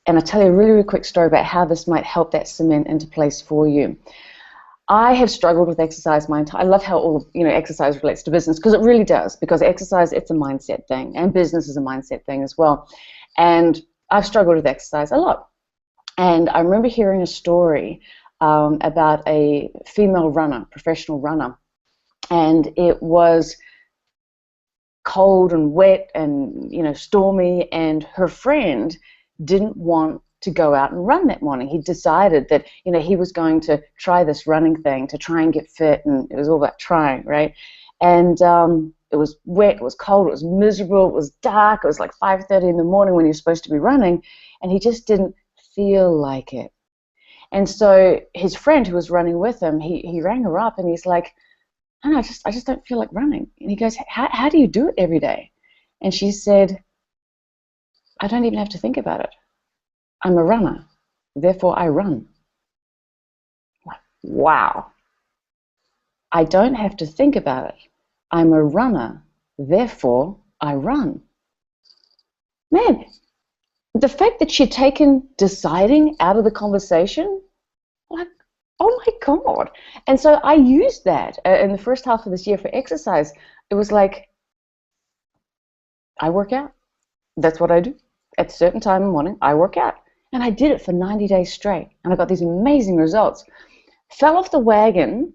And I'll tell you a really, really quick story about how this might help that cement into place for you. I have struggled with exercise my entire. I love how all exercise relates to business, because it really does. Because exercise, it's a mindset thing, and business is a mindset thing as well. And I've struggled with exercise a lot. And I remember hearing a story about a female runner, professional runner, and it was cold and wet and stormy, and her friend didn't want to go out and run that morning. He decided that he was going to try this running thing to try and get fit, and it was all about trying, right? And it was wet, it was cold, it was miserable, it was dark, it was like 5:30 in the morning when you're supposed to be running, and he just didn't feel like it. And so his friend who was running with him, he rang her up and he's like, I just don't feel like running. And he goes, how do you do it every day? And she said, I don't even have to think about it. I'm a runner, therefore I run. Like, wow. I don't have to think about it. I'm a runner, therefore I run. Man, the fact that she'd taken deciding out of the conversation, like, oh my God. And so I used that in the first half of this year for exercise. It was like, I work out. That's what I do. At a certain time in the morning, I work out. And I did it for 90 days straight. And I got these amazing results. Fell off the wagon,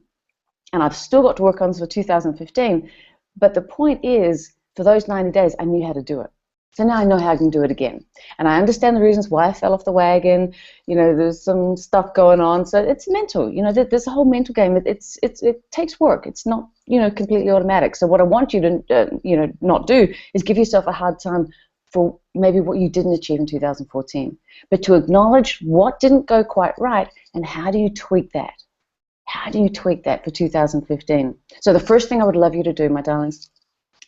and I've still got to work on this for 2015. But the point is, for those 90 days, I knew how to do it. So now I know how I can do it again. And I understand the reasons why I fell off the wagon. You know, there's some stuff going on. So it's mental. You know, there's a whole mental game. It takes work. It's not, you know, completely automatic. So what I want you to, you know, not do is give yourself a hard time for maybe what you didn't achieve in 2014. But to acknowledge what didn't go quite right and how do you tweak that? How do you tweak that for 2015? So the first thing I would love you to do, my darlings,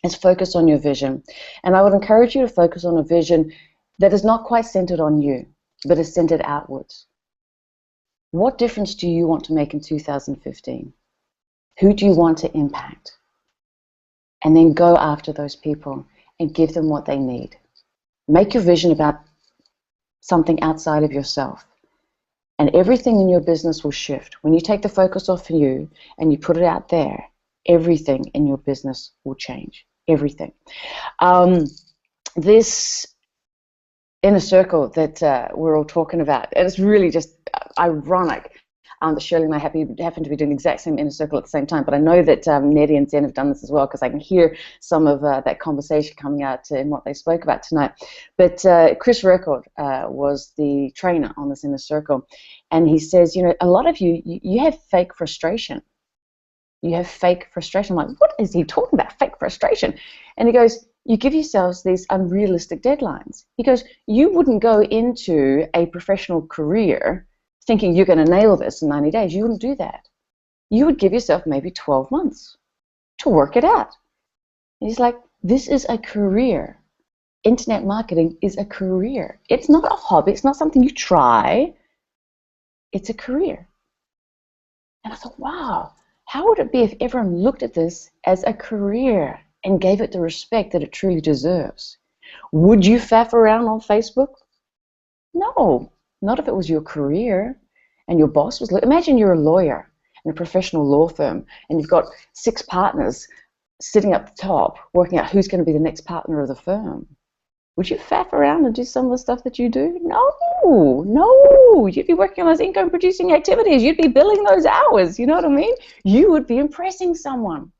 is focus on your vision. And I would encourage you to focus on a vision that is not quite centered on you, but is centered outwards. What difference do you want to make in 2015? Who do you want to impact? And then go after those people and give them what they need. Make your vision about something outside of yourself. And everything in your business will shift. When you take the focus off of you and you put it out there, everything in your business will change. Everything. This inner circle that we're all talking about, and it's really just ironic that Shirley and I happen to be doing the exact same inner circle at the same time, but I know that Nettie and Zen have done this as well because I can hear some of that conversation coming out in what they spoke about tonight. But Chris Record was the trainer on this inner circle, and he says, you know, a lot of you have fake frustration. You have fake frustration. I'm like, what is he talking about, fake frustration? And he goes, you give yourselves these unrealistic deadlines. He goes, you wouldn't go into a professional career thinking you're going to nail this in 90 days. You wouldn't do that. You would give yourself maybe 12 months to work it out. And he's like, this is a career. Internet marketing is a career. It's not a hobby. It's not something you try. It's a career. And I thought, wow. How would it be if everyone looked at this as a career and gave it the respect that it truly deserves? Would you faff around on Facebook? No, not if it was your career and your boss was. Imagine you're a lawyer in a professional law firm and you've got 6 partners sitting up the top working out who's going to be the next partner of the firm. Would you faff around and do some of the stuff that you do? No. You'd be working on those income-producing activities. You'd be billing those hours. You know what I mean? You would be impressing someone.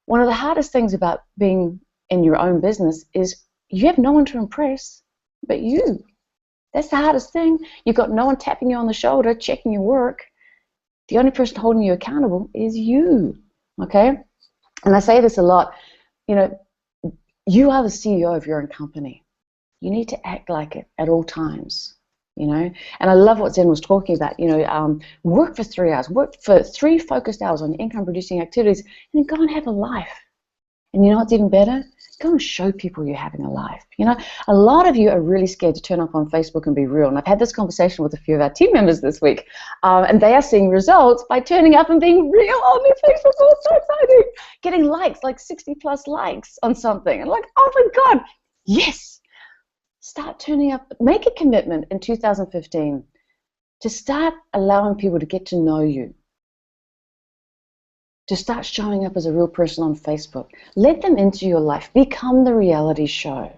One of the hardest things about being in your own business is you have no one to impress but you. That's the hardest thing. You've got no one tapping you on the shoulder, checking your work. The only person holding you accountable is you. Okay? And I say this a lot. You know, you are the CEO of your own company. You need to act like it at all times, you know. And I love what Zen was talking about, you know, work for 3 hours, work for 3 focused hours on income-producing activities, and then go and have a life. And you know what's even better? Go and show people you're having a life. You know, a lot of you are really scared to turn up on Facebook and be real. And I've had this conversation with a few of our team members this week, and they are seeing results by turning up and being real on their Facebook. Oh, it's so exciting. Getting likes, like 60+ likes on something. And like, oh my God, yes. Start turning up. Make a commitment in 2015 to start allowing people to get to know you. To start showing up as a real person on Facebook. Let them into your life. Become the reality show.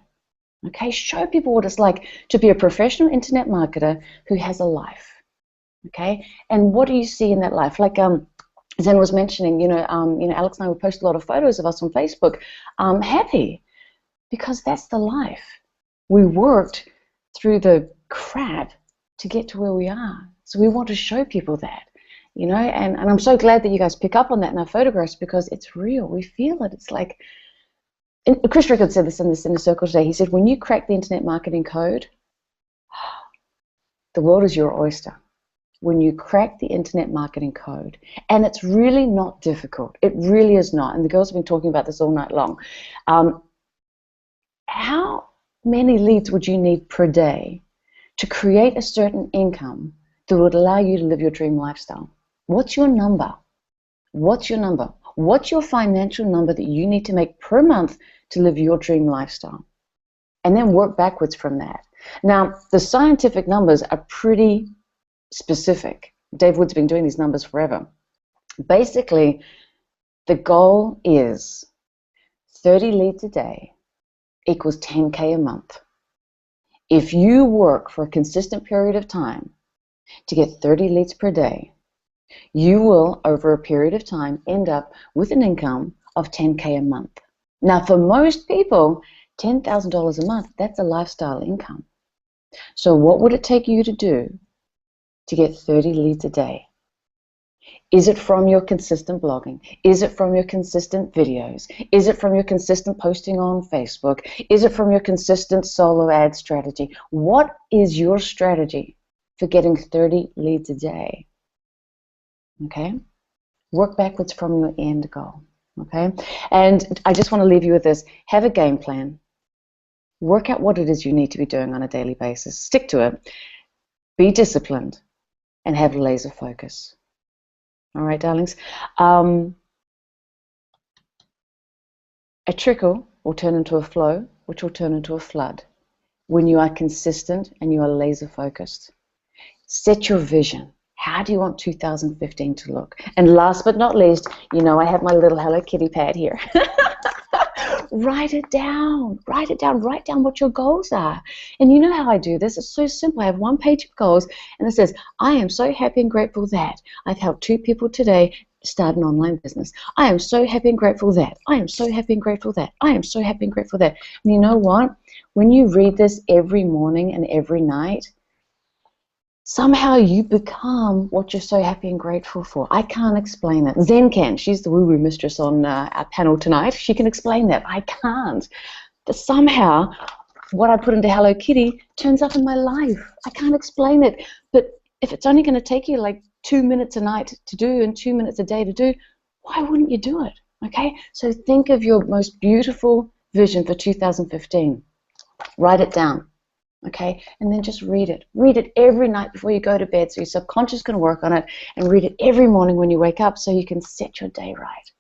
Okay? Show people what it's like to be a professional internet marketer who has a life. Okay? And what do you see in that life? Like Zen was mentioning, you know, Alex and I would post a lot of photos of us on Facebook, happy, because that's the life. We worked through the crap to get to where we are. So we want to show people that. You know, and I'm so glad that you guys pick up on that in our photographs because it's real. We feel it. It's like, and Chris Rickard said this in the circle today. He said, when you crack the internet marketing code, the world is your oyster. when you crack the internet marketing code, and it's really not difficult. It really is not. And the girls have been talking about this all night long. How many leads would you need per day to create a certain income that would allow you to live your dream lifestyle? What's your number? What's your number? What's your financial number that you need to make per month to live your dream lifestyle? And then work backwards from that. Now, the scientific numbers are pretty specific. Dave Wood's been doing these numbers forever. Basically, the goal is 30 leads a day equals 10K a month. If you work for a consistent period of time to get 30 leads per day, you will, over a period of time, end up with an income of 10K a month. Now, for most people, $10,000 a month, that's a lifestyle income. So what would it take you to do to get 30 leads a day? Is it from your consistent blogging? Is it from your consistent videos? Is it from your consistent posting on Facebook? Is it from your consistent solo ad strategy? What is your strategy for getting 30 leads a day? Okay? Work backwards from your end goal. Okay? And I just want to leave you with this. Have a game plan. Work out what it is you need to be doing on a daily basis. Stick to it. Be disciplined and have laser focus. All right, darlings. A trickle will turn into a flow, which will turn into a flood when you are consistent and you are laser focused. Set your vision. How do you want 2015 to look? And last but not least, you know I have my little Hello Kitty pad here. Write it down. Write it down. Write down what your goals are. And you know how I do this? It's so simple. I have one page of goals, and it says, I am so happy and grateful that I've helped 2 people today start an online business. I am so happy and grateful that. I am so happy and grateful that. I am so happy and grateful that. And you know what? When you read this every morning and every night, somehow you become what you're so happy and grateful for. I can't explain it. Zen can. She's the woo-woo mistress on our panel tonight. She can explain that. I can't. But somehow, what I put into Hello Kitty turns up in my life. I can't explain it. But if it's only going to take you like 2 minutes a night to do and 2 minutes a day to do, why wouldn't you do it? Okay? So think of your most beautiful vision for 2015. Write it down. Okay, and then just read it. Read it every night before you go to bed, so your subconscious is going to work on it, and read it every morning when you wake up so you can set your day right.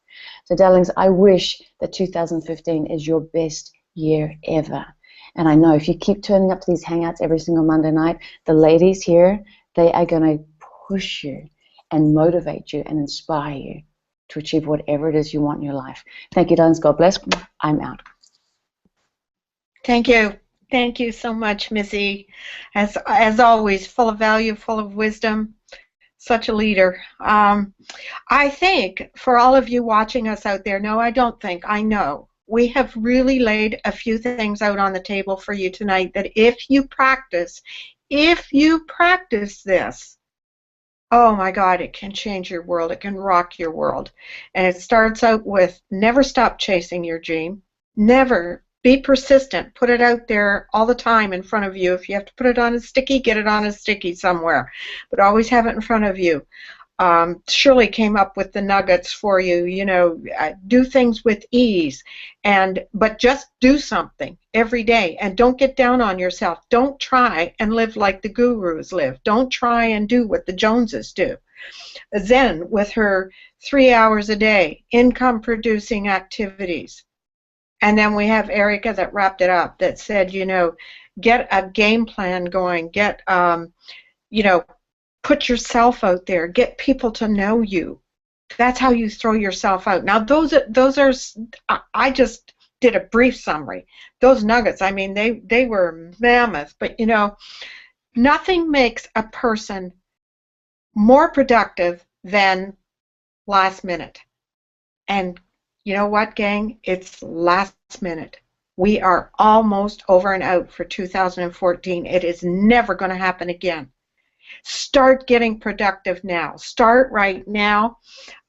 So, darlings, I wish that 2015 is your best year ever. And I know if you keep turning up to these hangouts every single Monday night, the ladies here, they are going to push you and motivate you and inspire you to achieve whatever it is you want in your life. Thank you, darlings. God bless. I'm out. Thank you. Thank you so much, Missy. As always, full of value, full of wisdom, such a leader. I think for all of you watching us out there, no, I don't think, I know, we have really laid a few things out on the table for you tonight that if you practice this, oh my God, it can change your world. It can rock your world. And it starts out with never stop chasing your dream. Never. Be persistent. Put it out there all the time in front of you. If you have to put it on a sticky, get it on a sticky somewhere. But always have it in front of you. Shirley came up with the nuggets for you. You know, do things with ease, but just do something every day, and don't get down on yourself. Don't try and live like the gurus live. Don't try and do what the Joneses do. Zen with her 3 hours a day, income-producing activities. And then we have Erica that wrapped it up that said, you know, get a game plan going. Get, you know, put yourself out there. Get people to know you. That's how you throw yourself out. Now, those are. I just did a brief summary. Those nuggets, I mean, they were mammoth. But you know, nothing makes a person more productive than last minute. And you know what, gang? It's last minute. We are almost over and out for 2014. It is never going to happen again. Start getting productive now. Start right now.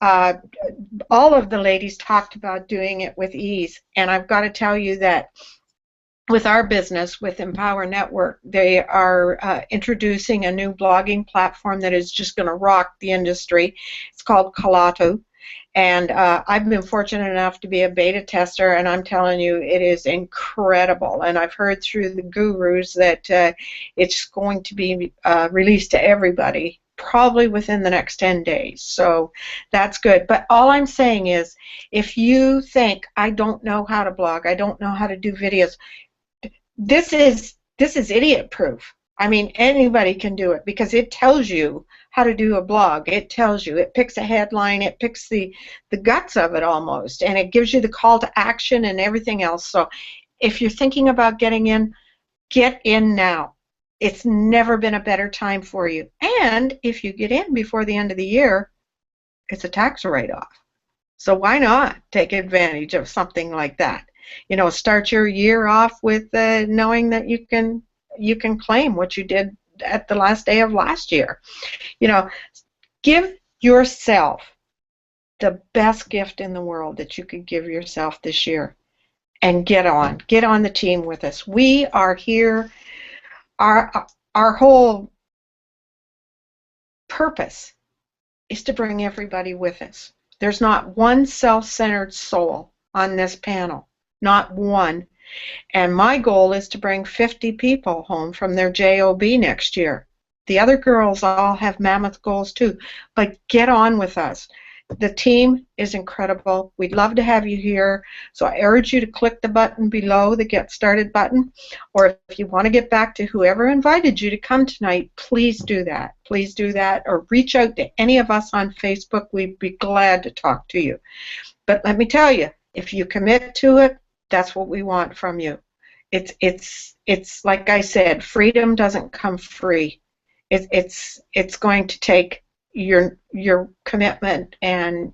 All of the ladies talked about doing it with ease, and I've got to tell you that with our business, with Empower Network, they are introducing a new blogging platform that is just going to rock the industry. It's called Kalato. And I've been fortunate enough to be a beta tester, and I'm telling you, it is incredible. And I've heard through the gurus that it's going to be released to everybody probably within the next 10 days. So that's good. But all I'm saying is, if you think, I don't know how to blog, I don't know how to do videos, this is idiot proof. I mean, anybody can do it because it tells you how to do a blog. It tells you, it picks a headline, it picks the guts of it almost, and it gives you the call to action and everything else. So if you're thinking about getting in, get in now. It's never been a better time for you. And if you get in before the end of the year, it's a tax write-off. So why not take advantage of something like that? You know, start your year off with knowing that you can claim what you did at the last day of last year. You know, give yourself the best gift in the world that you could give yourself this year, and get on the team with us. We are here. Our whole purpose is to bring everybody with us. There's not one self-centered soul on this panel, not one. And my goal is to bring 50 people home from their JOB next year. The other girls all have mammoth goals too, but get on with us. The team is incredible. We'd love to have you here. So I urge you to click the button below, the Get Started button, or if you want to get back to whoever invited you to come tonight, please do that. Please do that, or reach out to any of us on Facebook. We'd be glad to talk to you. But let me tell you, if you commit to it, that's what we want from you. It's like I said, freedom doesn't come free. It's going to take your commitment and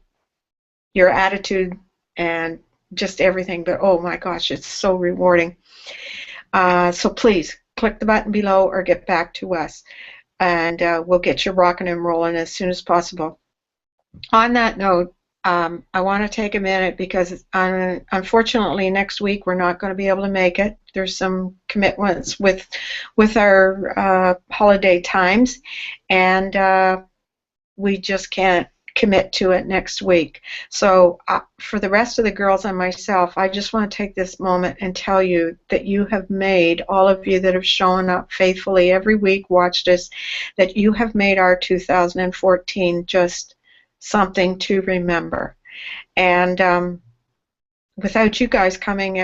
your attitude and just everything. But oh my gosh, it's so rewarding. So please click the button below or get back to us, and we'll get you rocking and rolling as soon as possible. On that note, I want to take a minute because unfortunately next week we're not going to be able to make it. There's some commitments with our holiday times, and we just can't commit to it next week. So for the rest of the girls and myself, I just want to take this moment and tell you that you have made, all of you that have shown up faithfully every week, watched us, that you have made our 2014 just something to remember. And without you guys coming,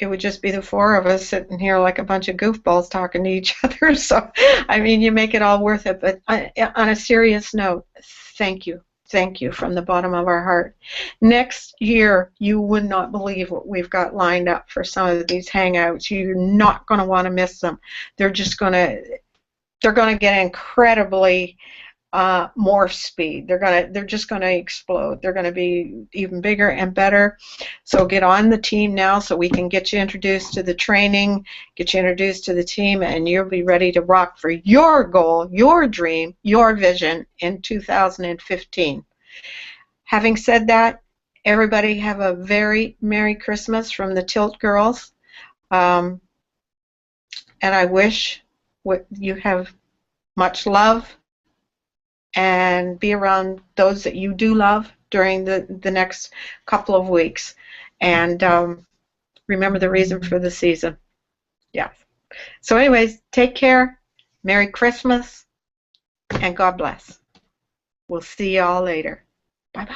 it would just be the four of us sitting here like a bunch of goofballs talking to each other. So, I mean, you make it all worth it. But on a serious note, thank you. Thank you from the bottom of our heart. Next year, you would not believe what we've got lined up for some of these hangouts. You're not going to want to miss them. They're going to get incredibly more speed. They're just going to explode. They're going to be even bigger and better. So get on the team now so we can get you introduced to the training, get you introduced to the team, and you'll be ready to rock for your goal, your dream, your vision in 2015. Having said that, everybody have a very Merry Christmas from the Tilt Girls. And I wish you have much love, and be around those that you do love during the next couple of weeks. And remember the reason for the season. Yeah. So anyways, take care. Merry Christmas, and God bless. We'll see you all later. Bye-bye.